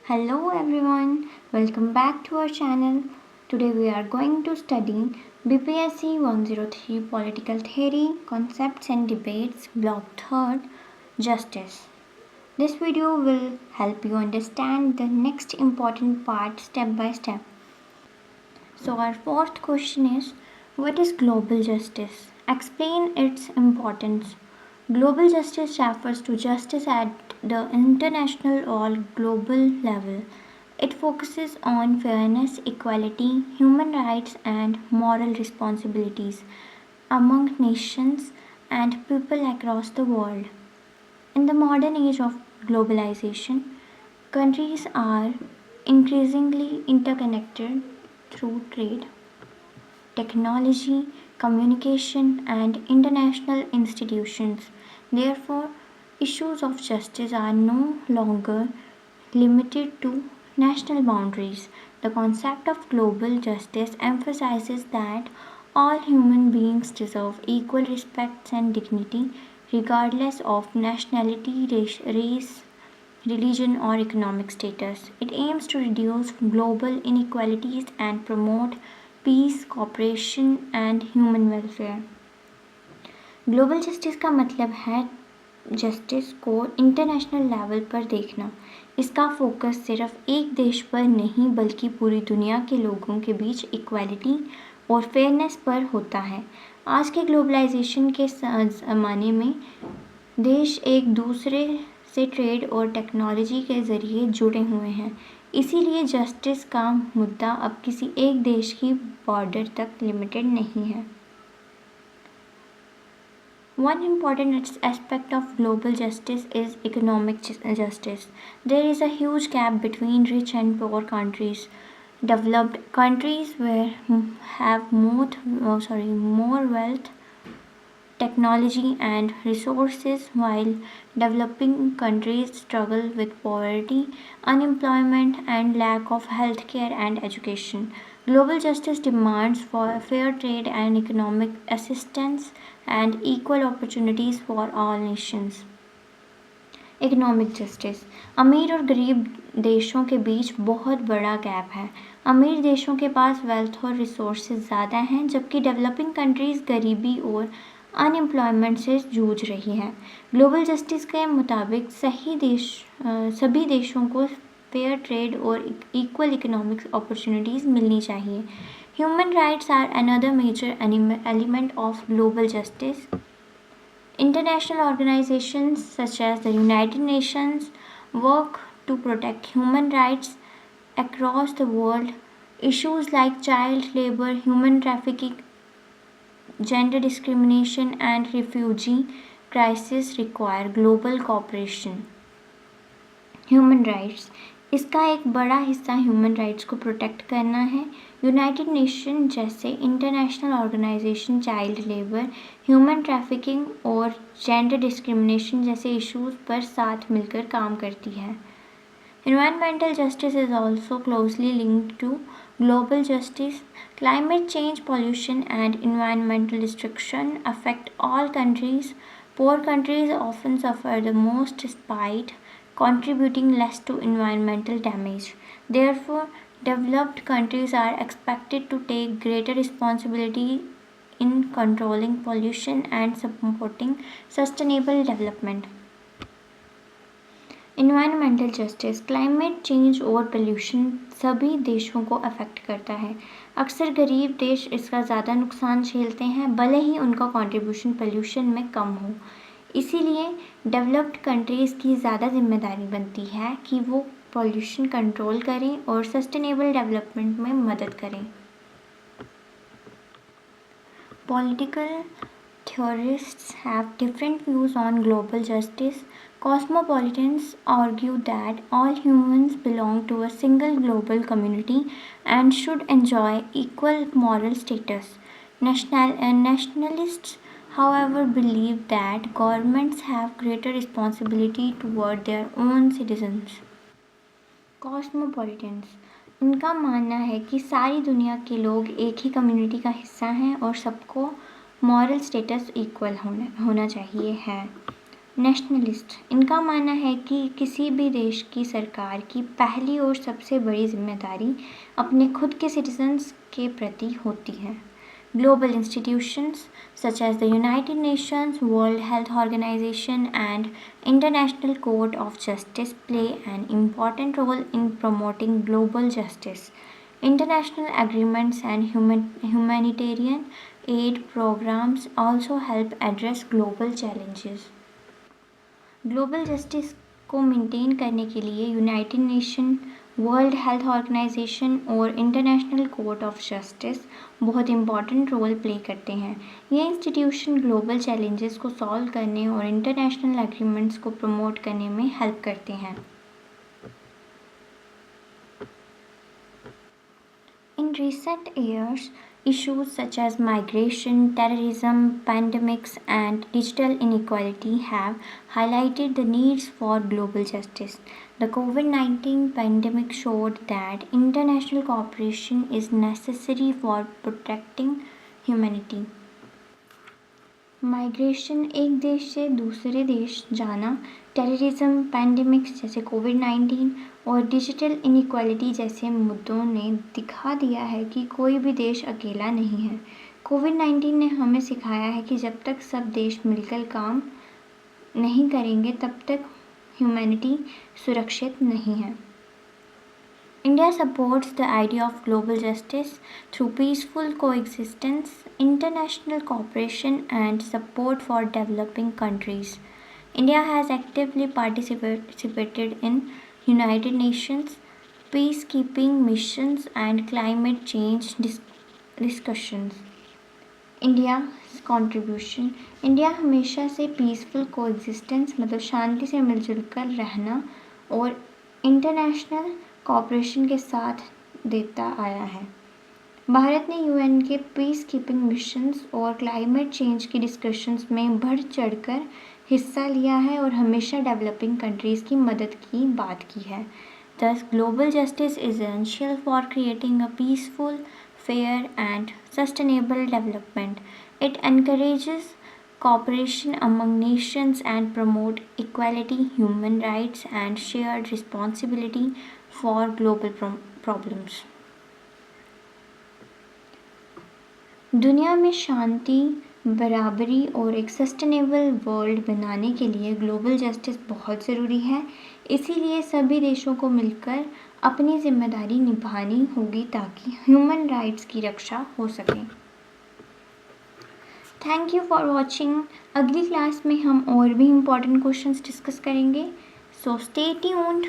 Hello everyone, welcome back to our channel. Today we are going to study BPSC 103 Political Theory, Concepts and Debates, Block 3rd, Justice. This video will help you understand the next important part step by step. So our fourth question is, what is global justice? Explain its importance. Global justice refers to justice at the international or global level. It focuses on fairness, equality, human rights, and moral responsibilities among nations and people across the world. In the modern age of globalization, countries are increasingly interconnected through trade, technology, communication, and international institutions. Therefore, issues of justice are no longer limited to national boundaries. The concept of global justice emphasizes that all human beings deserve equal respect and dignity, regardless of nationality, race, religion, or economic status. It aims to reduce global inequalities and promote peace, cooperation, and human welfare. Global justice का मतलब है justice को international level पर देखना। इसका focus सिर्फ एक देश पर नहीं बल्कि पूरी दुनिया के लोगों के बीच इक्वालिटी और फेयरनेस पर होता है। आज के ग्लोबलाइजेशन के ज़माने में देश एक दूसरे से ट्रेड और टेक्नोलॉजी के ज़रिए जुड़े हुए हैं, इसीलिए जस्टिस का मुद्दा अब किसी एक देश की बॉर्डर तक लिमिटेड नहीं है। One important aspect of global justice is economic justice. There is a huge gap between rich and poor countries. Developed countries have more wealth, technology, and resources, while developing countries struggle with poverty, unemployment, and lack of healthcare and education. Global justice demands for fair trade and economic assistance and equal opportunities for all nations. Economic justice. अमीर और गरीब देशों के बीच बहुत बड़ा gap है। अमीर देशों के पास वेल्थ और रिसोर्सेज ज़्यादा हैं, जबकि डेवलपिंग कंट्रीज़ गरीबी और अनएम्प्लॉयमेंट से जूझ रही हैं। ग्लोबल जस्टिस के मुताबिक सभी देशों को फेयर ट्रेड और इक्वल इकोनॉमिक अपॉर्चुनिटीज़ मिलनी चाहिए। Human rights are another major element of global justice. International organizations such as the United Nations work to protect human rights across the world. Issues like child labor, human trafficking, gender discrimination, and refugee crisis require global cooperation. Human rights. इसका एक बड़ा हिस्सा human rights को protect करना है। United Nation जैसे international organisation child labour, human trafficking और gender discrimination जैसे इश्यूज पर साथ मिलकर काम करती है। Environmental justice is also closely linked to global justice. Climate change, pollution, and environmental destruction affect all countries. Poor countries often suffer the most despite contributing less to environmental damage. Therefore, developed countries are expected to take greater responsibility in controlling pollution and supporting sustainable development. Environmental justice. Climate change और pollution सभी देशों को affect करता है। अक्सर गरीब देश इसका ज़्यादा नुकसान झेलते हैं, भले ही उनका कंट्रीब्यूशन पोल्यूशन में कम हो। इसीलिए डेवलप्ड कंट्रीज़ की ज़्यादा जिम्मेदारी बनती है कि वो पोल्यूशन कंट्रोल करें और सस्टेनेबल डेवलपमेंट में मदद करें। Political theorists have different views on global justice. Cosmopolitans argue that all humans belong to a single global community and should enjoy equal moral status. Nationalists, however, believe that governments have greater responsibility toward their own citizens. कॉस्मोपॉलिटन्स, इनका मानना है कि सारी दुनिया के लोग एक ही community का हिस्सा हैं और सबको मॉरल स्टेटस इक्वल होना चाहिए है। नेशनलिस्ट, इनका मानना है कि किसी भी देश की सरकार की पहली और सबसे बड़ी जिम्मेदारी अपने खुद के सिटीजन्स के प्रति होती है। Global institutions such as the United Nations, World Health Organization, and International Court of Justice play an important role in promoting global justice. International agreements and humanitarian aid programs also help address global challenges. Global justice को maintain करने के लिए United Nation, World Health Organization और International Court of Justice बहुत important role play करते हैं। ये institution global challenges को सॉल्व करने और इंटरनेशनल एग्रीमेंट्स को प्रमोट करने में हेल्प करते हैं। In recent years, issues such as migration, terrorism, pandemics, and digital inequality have highlighted the needs for global justice. The COVID-19 pandemic showed that international cooperation is necessary for protecting humanity. Migration, एक देश से दूसरे देश जाना, terrorism, pandemics जैसे कोविड-19 और digital inequality जैसे मुद्दों ने दिखा दिया है कि कोई भी देश अकेला नहीं है। कोविड-19 ने हमें सिखाया है कि जब तक सब देश मिलकर काम नहीं करेंगे तब तक ह्यूमैनिटी सुरक्षित नहीं है। India supports the idea of global justice through peaceful coexistence, international cooperation, and support for developing countries. India has actively participated in United Nations peacekeeping missions and climate change discussions. India's contribution, India हमेशा से peaceful coexistence मतलब शांति से मिलजुल कर रहना और international cooperation के साथ देता आया है। भारत ने यूएन के पीस कीपिंग मिशंस और क्लाइमेट चेंज की डिस्कशंस में बढ़ चढ़कर हिस्सा लिया है और हमेशा डेवलपिंग कंट्रीज़ की मदद की बात की है। Thus, global justice is essential for creating a peaceful, fair, and sustainable development. It encourages cooperation among nations and promote equality, human rights, and shared responsibility for global problems. दुनिया में शांति, बराबरी और एक सस्टेनेबल वर्ल्ड बनाने के लिए global justice बहुत ज़रूरी है। इसीलिए सभी देशों को मिलकर अपनी जिम्मेदारी निभानी होगी ताकि ह्यूमन राइट्स की रक्षा हो सके। Thank you for watching. अगली क्लास में हम और भी इम्पोर्टेंट क्वेश्चंस डिस्कस करेंगे। So stay tuned.